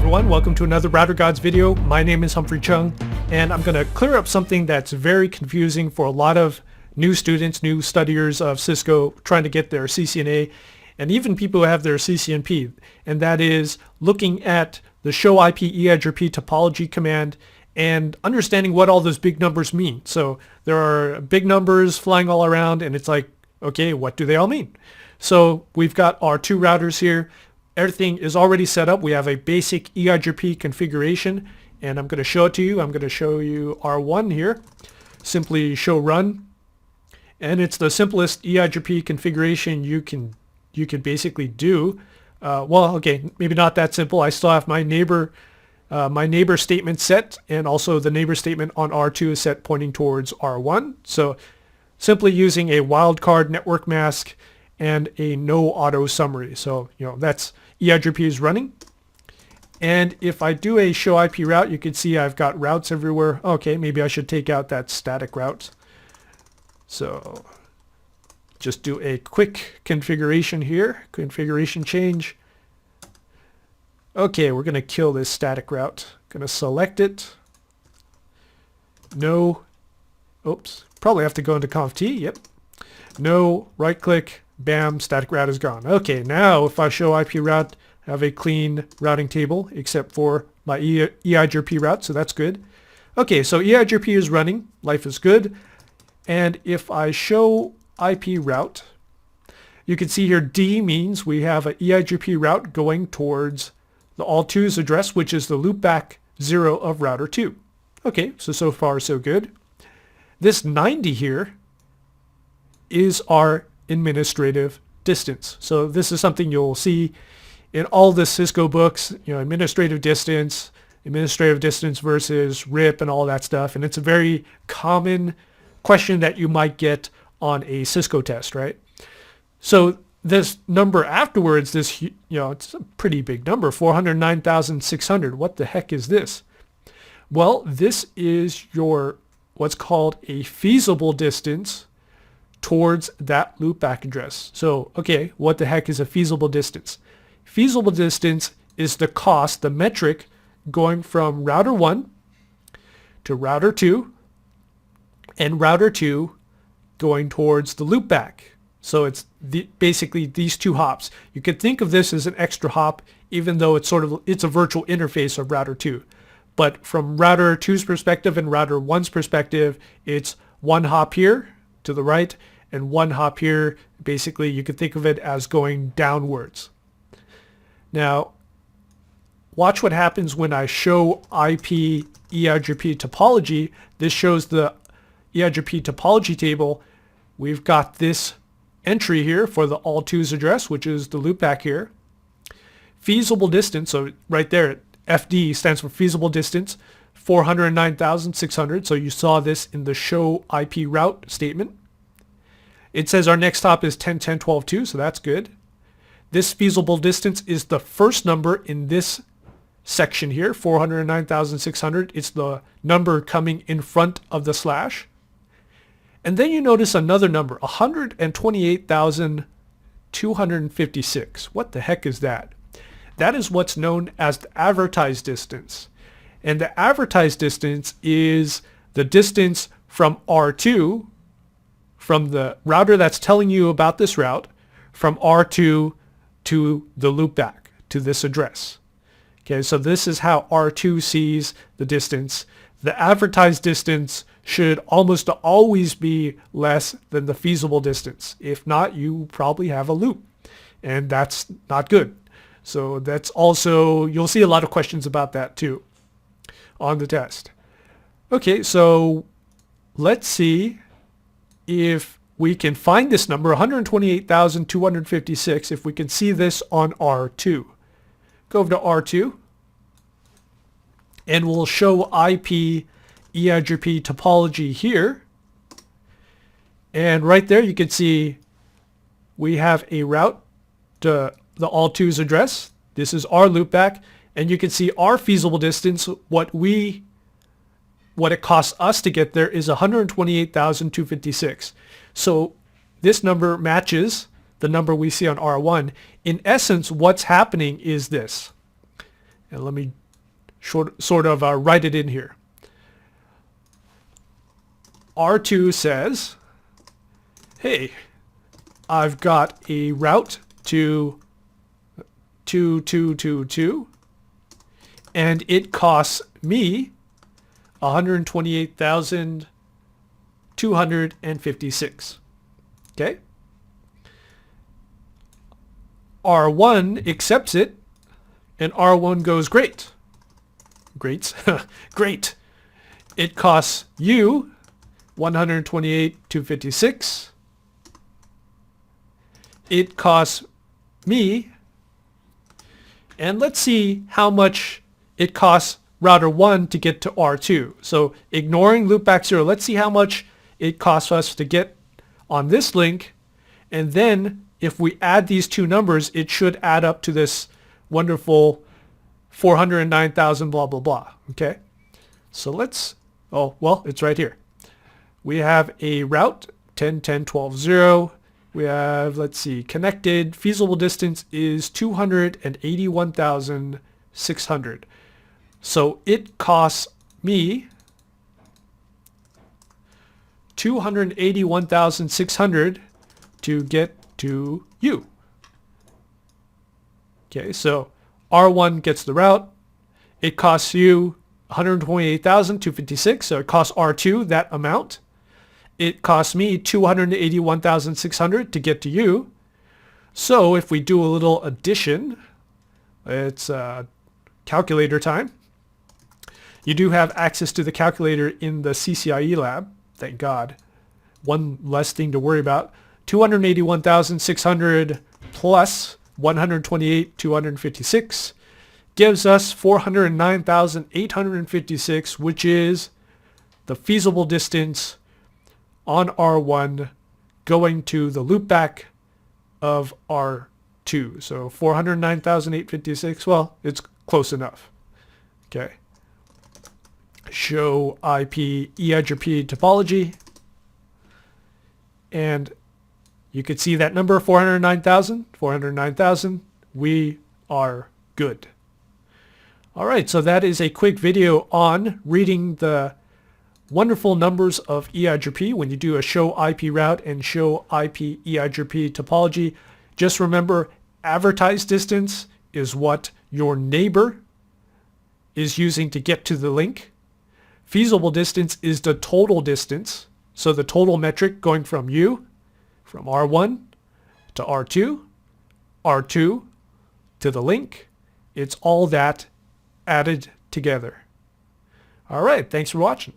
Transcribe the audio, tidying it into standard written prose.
everyone, welcome to another RouterGods video. My name is Humphrey Cheung, and I'm going to clear up something that's very confusing for a lot of new students, new studiers of Cisco trying to get their CCNA, and even people who have their CCNP, and that is looking at the show IP EIGRP topology command and understanding what all those big numbers mean. So there are big numbers flying all around, and it's like, okay, what do they all mean? So we've got our two routers here. Everything is already set up. We have a basic EIGRP configuration, and I'm going to show it to you. I'm going to show you R1 here. Simply show run, and it's the simplest EIGRP configuration you can basically do. Well, okay, maybe not that simple. I still have my neighbor statement set, and also the neighbor statement on R2 is set pointing towards R1. So simply using a wildcard network mask and a no auto summary. So, that's EIGRP is running. And if I do a show IP route, you can see I've got routes everywhere. Okay, maybe I should take out that static route. So just do a quick configuration here, configuration change. Okay, we're going to kill this static route. Going to select it. No. Oops. Probably have to go into conf t. Yep. No. Right click. Bam. Static route is gone. Okay, now if I show IP route, I have a clean routing table except for my EIGRP route, so that's good. Okay, so EIGRP is running. Life is good. And if I show IP route, you can see here D means we have an EIGRP route going towards the all2's address, which is the loopback 0 of router 2. Okay, so far so good. This 90 here is our administrative distance. So this is something you'll see in all the Cisco books, administrative distance versus RIP and all that stuff. And it's a very common question that you might get on a Cisco test, right? So this number afterwards, it's a pretty big number, 409,600. What the heck is this? Well, this is your what's called a feasible distance towards that loopback address. So, okay, what the heck is a feasible distance? Feasible distance is the cost, the metric, going from router 1 to router 2, and router 2 going towards the loopback. So it's basically these two hops. You could think of this as an extra hop, even though it's a virtual interface of router 2. But from router 2's perspective and router 1's perspective, it's one hop here to the right and one hop here. Basically, you could think of it as going downwards. Now, watch what happens when I show IP EIGRP topology. This shows the EIGRP topology table. We've got this entry here for the all2's address, which is the loopback here. Feasible distance, so right there, FD stands for feasible distance, 409,600. So you saw this in the show IP route statement. It says our next hop is 10.10.12.2, so that's good. This feasible distance is the first number in this section here, 409,600. It's the number coming in front of the slash. And then you notice another number, 128,256. What the heck is that? That is what's known as the advertised distance. And the advertised distance is the distance from R2, from the router that's telling you about this route, from R2 to the loopback, to this address. Okay, so this is how R2 sees the distance. The advertised distance should almost always be less than the feasible distance. If not, you probably have a loop, and that's not good. So that's also, you'll see a lot of questions about that too on the test. Okay, so let's see if we can find this number, 128,256, if we can see this on R2. Go over to R2, and we'll show IP EIGRP topology here. And right there you can see we have a route to the all2's address. This is our loopback, and you can see our feasible distance, what it costs us to get there is 128,256. So this number matches the number we see on R1. In essence, what's happening is this. And let me sort of write it in here. R2 says, hey, I've got a route to 2222 and it costs me 128,256. Okay? R1 accepts it and R1 goes, great. Great. Great. It costs you 128,256. It costs me, and let's see how much it costs router 1 to get to R2. So ignoring loopback 0, let's see how much it costs us to get on this link, and then if we add these two numbers, it should add up to this wonderful 409,000 blah blah blah. Okay, so let's, oh well, it's right here. We have a route 10 10 12 0. We have, let's see, connected feasible distance is 281,600. So it costs me 281,600 to get to you. Okay, so R1 gets the route. It costs you 128,256, so it costs R2 that amount. It costs me 281,600 to get to you. So if we do a little addition, it's calculator time. You do have access to the calculator in the CCIE lab. Thank God. One less thing to worry about. 281,600 plus 128,256 gives us 409,856, which is the feasible distance on R1 going to the loopback of R2. So 409,856, well, it's close enough. Okay. Show IP EIGRP topology. And you could see that number, 409,000. We are good. All right, so that is a quick video on reading the wonderful numbers of EIGRP when you do a show IP route and show IP EIGRP topology. Just remember, advertised distance is what your neighbor is using to get to the link. Feasible distance is the total distance. So the total metric going from you, from R1 to R2, R2 to the link. It's all that added together. All right, thanks for watching.